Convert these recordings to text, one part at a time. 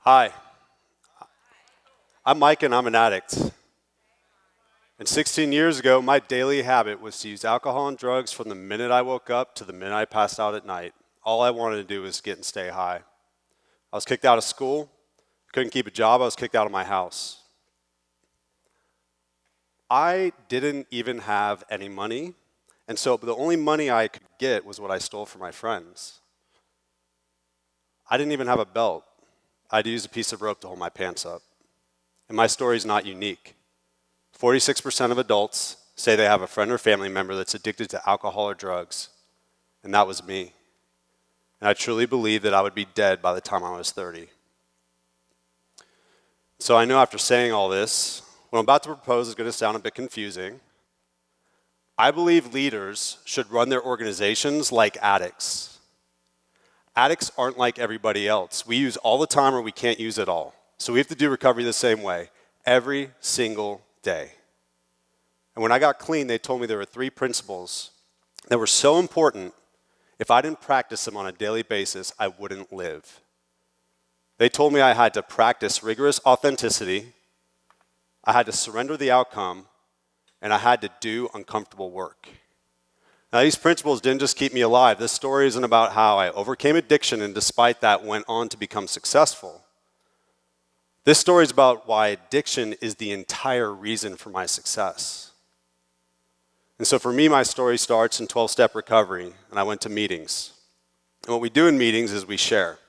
Hi, I'm Mike and I'm an addict. And 16 years ago, my daily habit was to use alcohol and drugs from the minute I woke up to the minute I passed out at night. All I wanted to do was get and stay high. I was kicked out of school, couldn't keep a job, I was kicked out of my house. I didn't even have any money, and so the only money I could get was what I stole from my friends. I didn't even have a belt. I had to use a piece of rope to hold my pants up. And my story is not unique. 46% of adults say they have a friend or family member that's addicted to alcohol or drugs, and that was me. And I truly believed that I would be dead by the time I was 30. So I know after saying all this, what I'm about to propose is going to sound a bit confusing. I believe leaders should run their organizations like addicts. Addicts aren't like everybody else. We use all the time or we can't use it all. So we have to do recovery the same way, every single day. And when I got clean, they told me there were 3 principles that were so important, if I didn't practice them on a daily basis, I wouldn't live. They told me I had to practice rigorous authenticity, I had to surrender the outcome, and I had to do uncomfortable work. Now, these principles didn't just keep me alive. This story isn't about how I overcame addiction and despite that went on to become successful. This story is about why addiction is the entire reason for my success. And so for me, my story starts in 12-step recovery, and I went to meetings. And what we do in meetings is we share.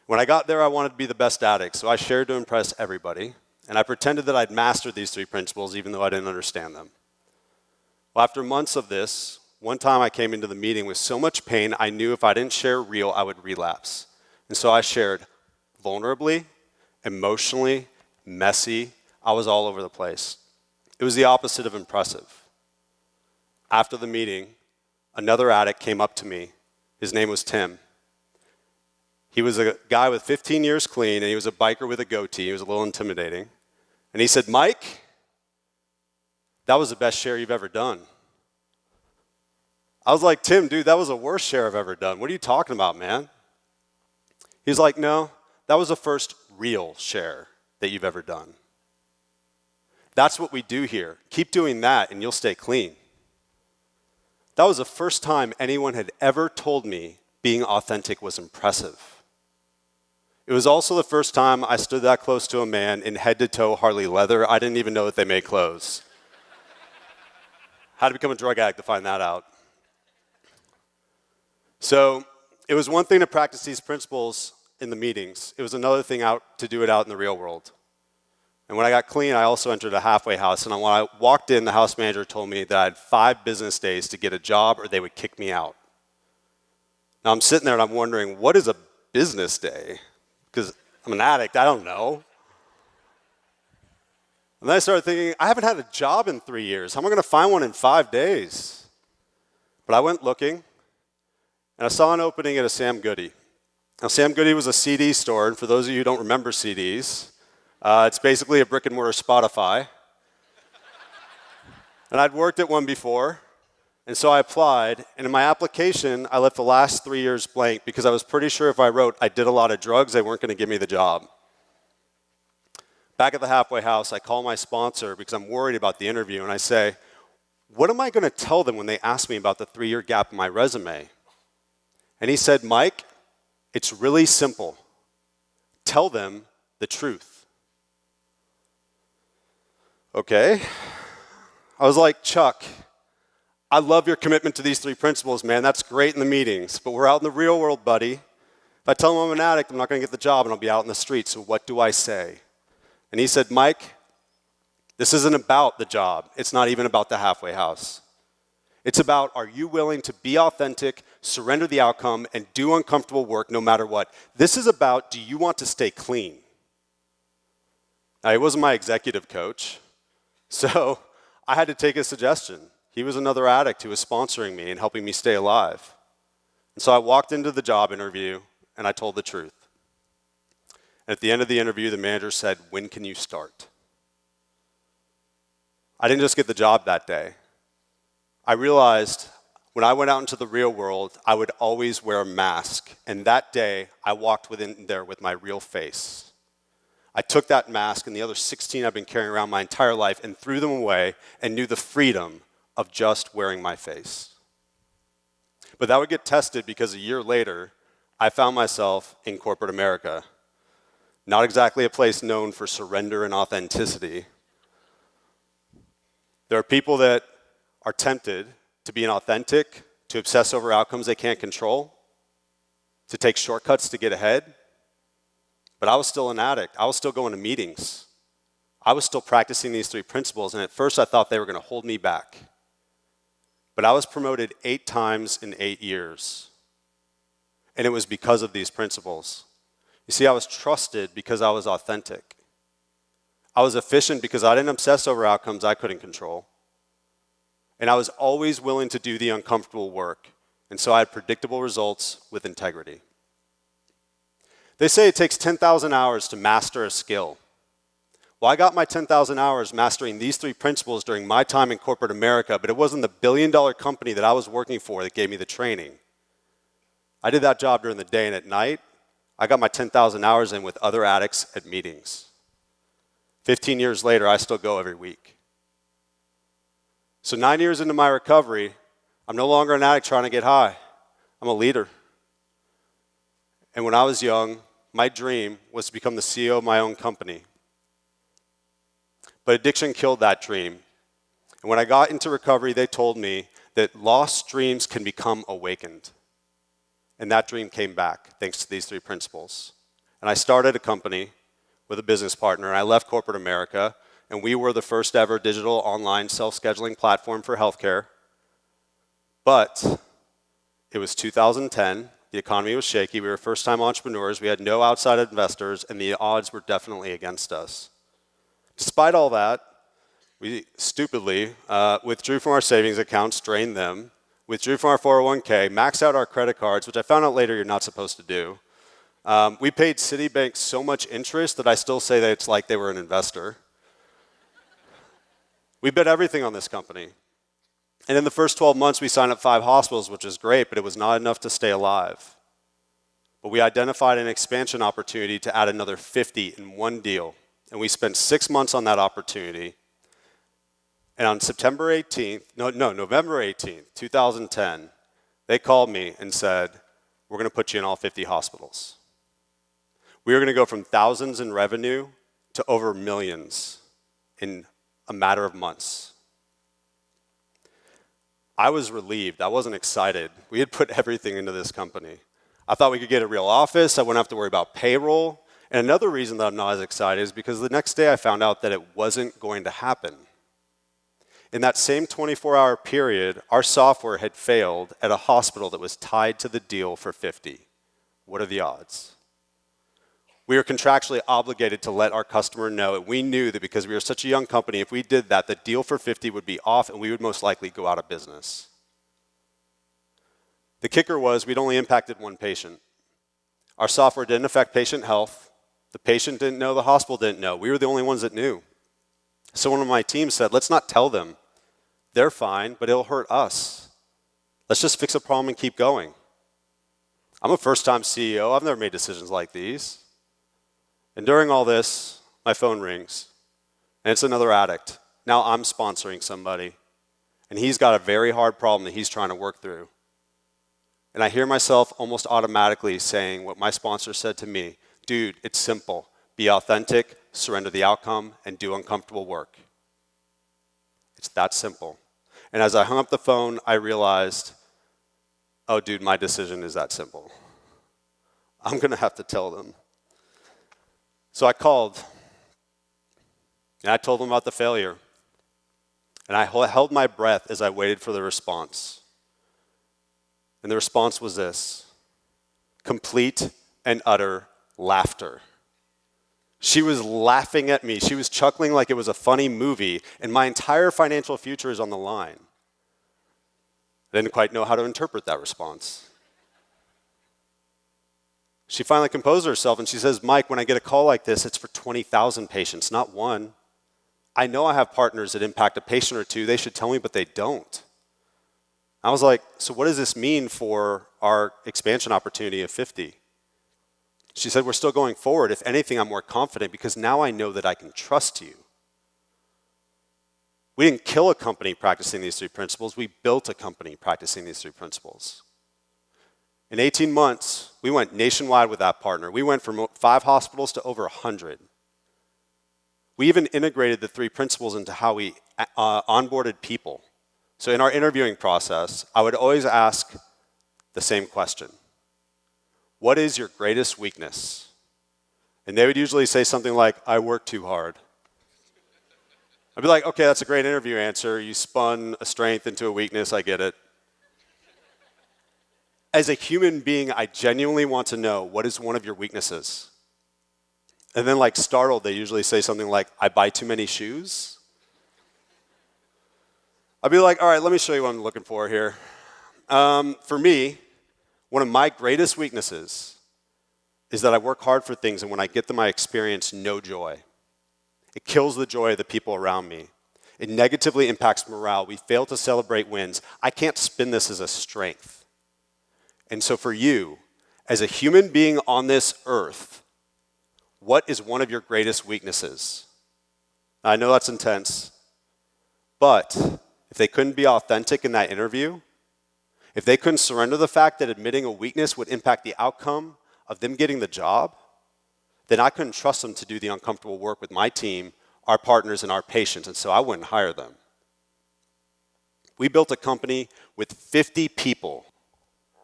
When I got there, I wanted to be the best addict, so I shared to impress everybody, and I pretended that I'd mastered these 3 principles even though I didn't understand them. Well, after months of this, one time I came into the meeting with so much pain, I knew if I didn't share real, I would relapse. And so I shared vulnerably, emotionally, messy. I was all over the place. It was the opposite of impressive. After the meeting, another addict came up to me. His name was Tim. He was a guy with 15 years clean, and he was a biker with a goatee. He was a little intimidating. And he said, "Mike, that was the best share you've ever done." I was like, "Tim, dude, that was the worst share I've ever done. What are you talking about, man?" He's like, "No, that was the first real share that you've ever done." That's what we do here. Keep doing that and you'll stay clean. That was the first time anyone had ever told me being authentic was impressive. It was also the first time I stood that close to a man in head-to-toe Harley leather. I didn't even know that they made clothes. How to become a drug addict to find that out. So it was one thing to practice these principles in the meetings. It was another thing to do it out in the real world. And when I got clean, I also entered a halfway house. And when I walked in, the house manager told me that I had 5 business days to get a job or they would kick me out. Now I'm sitting there and I'm wondering, what is a business day? Because I'm an addict, I don't know. And then I started thinking, I haven't had a job in 3 years. How am I going to find one in 5 days? But I went looking. And I saw an opening at a Sam Goody. Now, Sam Goody was a CD store, and for those of you who don't remember CDs, it's basically a brick and mortar Spotify. And I'd worked at one before, and so I applied. And in my application, I left the last 3 years blank because I was pretty sure if I wrote I did a lot of drugs, they weren't going to give me the job. Back at the halfway house, I call my sponsor because I'm worried about the interview, and I say, "What am I going to tell them when they ask me about the 3-year gap in my resume?" And he said, "Mike, it's really simple. Tell them the truth." Okay. I was like, "Chuck, I love your commitment to these 3 principles, man. That's great in the meetings, but we're out in the real world, buddy. If I tell them I'm an addict, I'm not going to get the job and I'll be out in the street, so what do I say?" And he said, "Mike, this isn't about the job. It's not even about the halfway house. It's about, are you willing to be authentic, surrender the outcome, and do uncomfortable work no matter what? This is about, do you want to stay clean?" Now, he wasn't my executive coach, so I had to take his suggestion. He was another addict who was sponsoring me and helping me stay alive. And so I walked into the job interview, and I told the truth. And at the end of the interview, the manager said, "When can you start?" I didn't just get the job that day. I realized When I went out into the real world, I would always wear a mask. And that day, I walked within there with my real face. I took that mask and the other 16 I've been carrying around my entire life and threw them away and knew the freedom of just wearing my face. But that would get tested because a year later, I found myself in corporate America. Not exactly a place known for surrender and authenticity. There are people that are tempted to be inauthentic, to obsess over outcomes they can't control, to take shortcuts to get ahead. But I was still an addict. I was still going to meetings. I was still practicing these 3 principles, and at first I thought they were going to hold me back. But I was promoted 8 times in 8 years. And it was because of these principles. You see, I was trusted because I was authentic. I was efficient because I didn't obsess over outcomes I couldn't control. And I was always willing to do the uncomfortable work. And so I had predictable results with integrity. They say it takes 10,000 hours to master a skill. Well, I got my 10,000 hours mastering these 3 principles during my time in corporate America, but it wasn't the billion-dollar company that I was working for that gave me the training. I did that job during the day, and at night, I got my 10,000 hours in with other addicts at meetings. 15 years later, I still go every week. So 9 years into my recovery, I'm no longer an addict trying to get high. I'm a leader. And when I was young, my dream was to become the CEO of my own company. But addiction killed that dream. And when I got into recovery, they told me that lost dreams can become awakened. And that dream came back thanks to these 3 principles. And I started a company with a business partner, and I left corporate America, and we were the first ever digital online self-scheduling platform for healthcare. But it was 2010, the economy was shaky, we were first-time entrepreneurs, we had no outside investors, and the odds were definitely against us. Despite all that, we stupidly withdrew from our savings accounts, drained them, withdrew from our 401k, maxed out our credit cards, which I found out later you're not supposed to do. We paid Citibank so much interest that I still say that it's like they were an investor. We bet everything on this company. And in the first 12 months, we signed up 5 hospitals, which is great, but it was not enough to stay alive. But we identified an expansion opportunity to add another 50 in one deal. And we spent 6 months on that opportunity. And on November 18th, 2010, they called me and said, we're going to put you in all 50 hospitals. We are going to go from thousands in revenue to over millions in a matter of months. I was relieved. I wasn't excited. We had put everything into this company. I thought we could get a real office. I wouldn't have to worry about payroll. And another reason that I'm not as excited is because the next day I found out that it wasn't going to happen. In that same 24-hour period, our software had failed at a hospital that was tied to the deal for 50. What are the odds? We were contractually obligated to let our customer know, and we knew that because we were such a young company, if we did that, the deal for 50 would be off and we would most likely go out of business. The kicker was we'd only impacted 1 patient. Our software didn't affect patient health. The patient didn't know, the hospital didn't know. We were the only ones that knew. So one of my team said, let's not tell them. They're fine, but it'll hurt us. Let's just fix a problem and keep going. I'm a first-time CEO. I've never made decisions like these. And during all this, my phone rings, and it's another addict. Now I'm sponsoring somebody, and he's got a very hard problem that he's trying to work through. And I hear myself almost automatically saying what my sponsor said to me, dude, it's simple. Be authentic, surrender the outcome, and do uncomfortable work. It's that simple. And as I hung up the phone, I realized, oh, dude, my decision is that simple. I'm going to have to tell them. So I called, and I told them about the failure. And I held my breath as I waited for the response. And the response was this: complete and utter laughter. She was laughing at me. She was chuckling like it was a funny movie, and my entire financial future is on the line. I didn't quite know how to interpret that response. She finally composed herself, and she says, Mike, when I get a call like this, it's for 20,000 patients, not 1. I know I have partners that impact a patient or 2. They should tell me, but they don't. I was like, so what does this mean for our expansion opportunity of 50? She said, we're still going forward. If anything, I'm more confident because now I know that I can trust you. We didn't kill a company practicing these 3 principles. We built a company practicing these 3 principles. In 18 months, we went nationwide with that partner. We went from 5 hospitals to over 100. We even integrated the 3 principles into how we onboarded people. So in our interviewing process, I would always ask the same question. What is your greatest weakness? And they would usually say something like, I work too hard. I'd be like, okay, that's a great interview answer. You spun a strength into a weakness, I get it. As a human being, I genuinely want to know what is one of your weaknesses. And then like startled, they usually say something like, I buy too many shoes. I'd be like, all right, let me show you what I'm looking for here. For me, one of my greatest weaknesses is that I work hard for things, and when I get them, I experience no joy. It kills the joy of the people around me. It negatively impacts morale. We fail to celebrate wins. I can't spin this as a strength. And so for you, as a human being on this earth, what is one of your greatest weaknesses? I know that's intense, but if they couldn't be authentic in that interview, if they couldn't surrender the fact that admitting a weakness would impact the outcome of them getting the job, then I couldn't trust them to do the uncomfortable work with my team, our partners, and our patients, and so I wouldn't hire them. We built a company with 50 people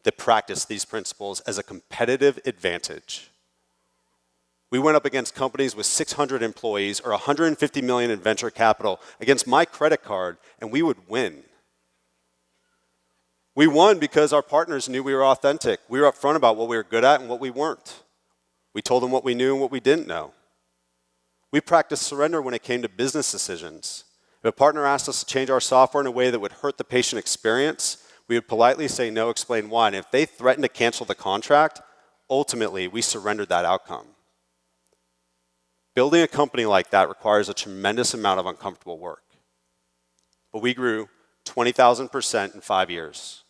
that practice these principles as a competitive advantage. We went up against companies with 600 employees or 150 million in venture capital against my credit card, and we would win. We won because our partners knew we were authentic. We were upfront about what we were good at and what we weren't. We told them what we knew and what we didn't know. We practiced surrender when it came to business decisions. If a partner asked us to change our software in a way that would hurt the patient experience, we would politely say no, explain why. And if they threatened to cancel the contract, ultimately, we surrendered that outcome. Building a company like that requires a tremendous amount of uncomfortable work. But we grew 20,000% in 5 years,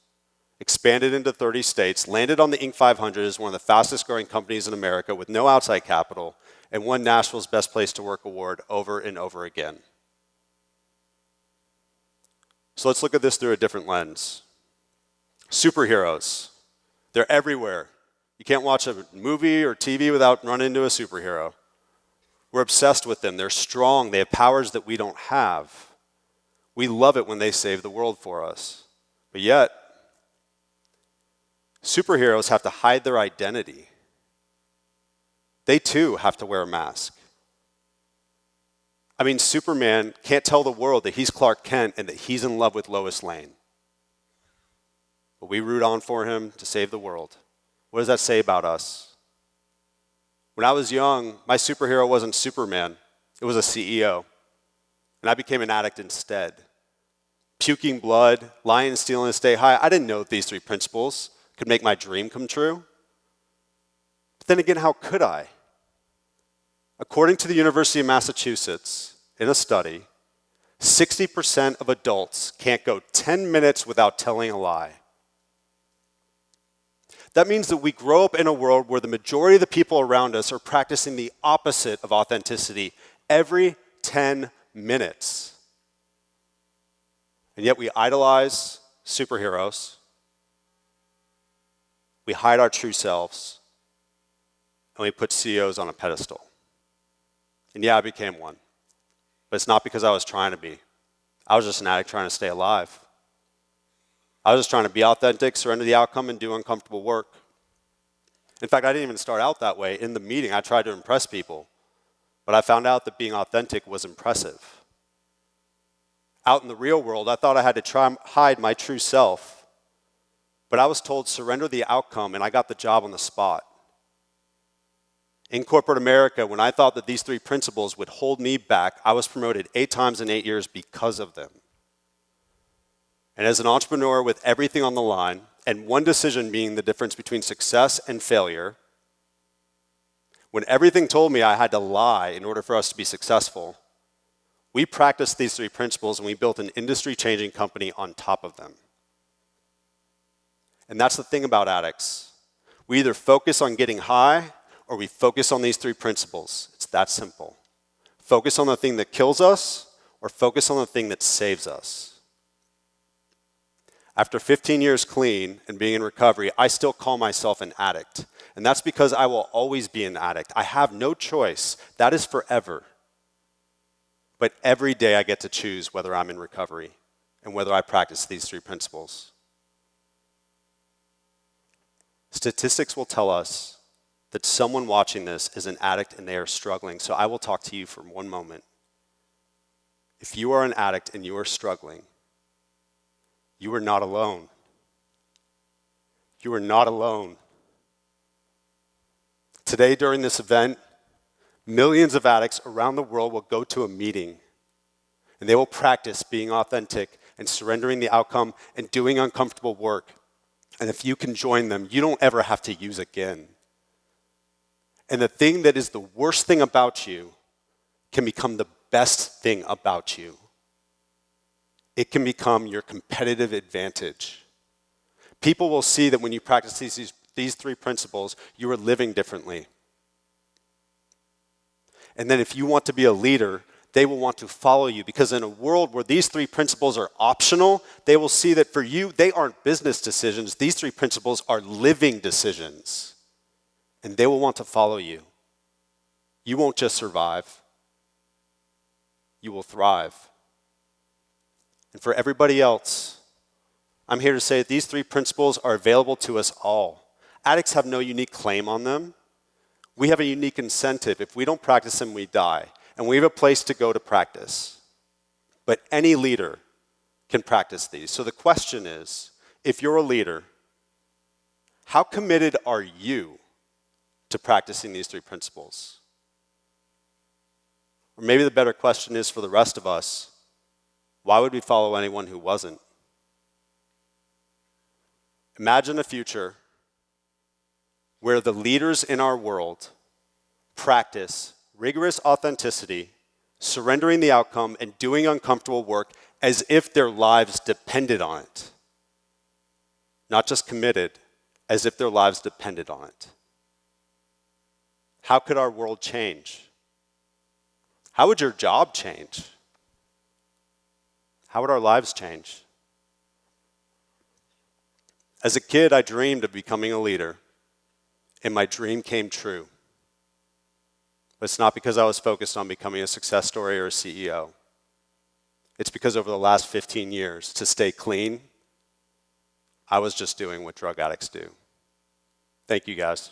expanded into 30 states, landed on the Inc. 500 as one of the fastest growing companies in America with no outside capital, and won Nashville's Best Place to Work award over and over again. So let's look at this through a different lens. Superheroes. They're everywhere. You can't watch a movie or TV without running into a superhero. We're obsessed with them. They're strong. They have powers that we don't have. We love it when they save the world for us. But yet, superheroes have to hide their identity. They too have to wear a mask. I mean, Superman can't tell the world that he's Clark Kent and that he's in love with Lois Lane. But we root on for him to save the world. What does that say about us? When I was young, my superhero wasn't Superman. It was a CEO. And I became an addict instead. Puking blood, lying, stealing, and stay high. I didn't know that these 3 principles could make my dream come true. But then again, how could I? According to the University of Massachusetts, in a study, 60% of adults can't go 10 minutes without telling a lie. That means that we grow up in a world where the majority of the people around us are practicing the opposite of authenticity every 10 minutes. And yet we idolize superheroes. We hide our true selves. And we put CEOs on a pedestal. And yeah, I became one. But it's not because I was trying to be. I was just an addict trying to stay alive. I was just trying to be authentic, surrender the outcome, and do uncomfortable work. In fact, I didn't even start out that way. In the meeting, I tried to impress people. But I found out that being authentic was impressive. Out in the real world, I thought I had to try and hide my true self. But I was told, surrender the outcome, and I got the job on the spot. In corporate America, when I thought that these 3 principles would hold me back, I was promoted 8 times in 8 years because of them. And as an entrepreneur with everything on the line, and one decision being the difference between success and failure, when everything told me I had to lie in order for us to be successful, we practiced these 3 principles and we built an industry-changing company on top of them. And that's the thing about addicts. We either focus on getting high or we focus on these three principles. It's that simple. Focus on the thing that kills us or focus on the thing that saves us. After 15 years clean and being in recovery, I still call myself an addict. And that's because I will always be an addict. I have no choice. That is forever. But every day I get to choose whether I'm in recovery and whether I practice these three principles. Statistics will tell us that someone watching this is an addict and they are struggling. So I will talk to you for one moment. If you are an addict and you are struggling, you are not alone. You are not alone. Today during this event, millions of addicts around the world will go to a meeting and they will practice being authentic and surrendering the outcome and doing uncomfortable work. And if you can join them, you don't ever have to use again. And the thing that is the worst thing about you can become the best thing about you. It can become your competitive advantage. People will see that when you practice these three principles, you are living differently. And then if you want to be a leader, they will want to follow you, because in a world where these three principles are optional, they will see that for you, they aren't business decisions. These three principles are living decisions. And they will want to follow you. You won't just survive. You will thrive. And for everybody else, I'm here to say that these three principles are available to us all. Addicts have no unique claim on them. We have a unique incentive. If we don't practice them, we die. And we have a place to go to practice. But any leader can practice these. So the question is, if you're a leader, how committed are you to practicing these three principles? Or maybe the better question is for the rest of us, why would we follow anyone who wasn't? Imagine a future where the leaders in our world practice rigorous authenticity, surrendering the outcome, and doing uncomfortable work as if their lives depended on it. Not just committed, as if their lives depended on it. How could our world change? How would your job change? How would our lives change? As a kid, I dreamed of becoming a leader, and my dream came true. But it's not because I was focused on becoming a success story or a CEO. It's because over the last 15 years, to stay clean, I was just doing what drug addicts do. Thank you, guys.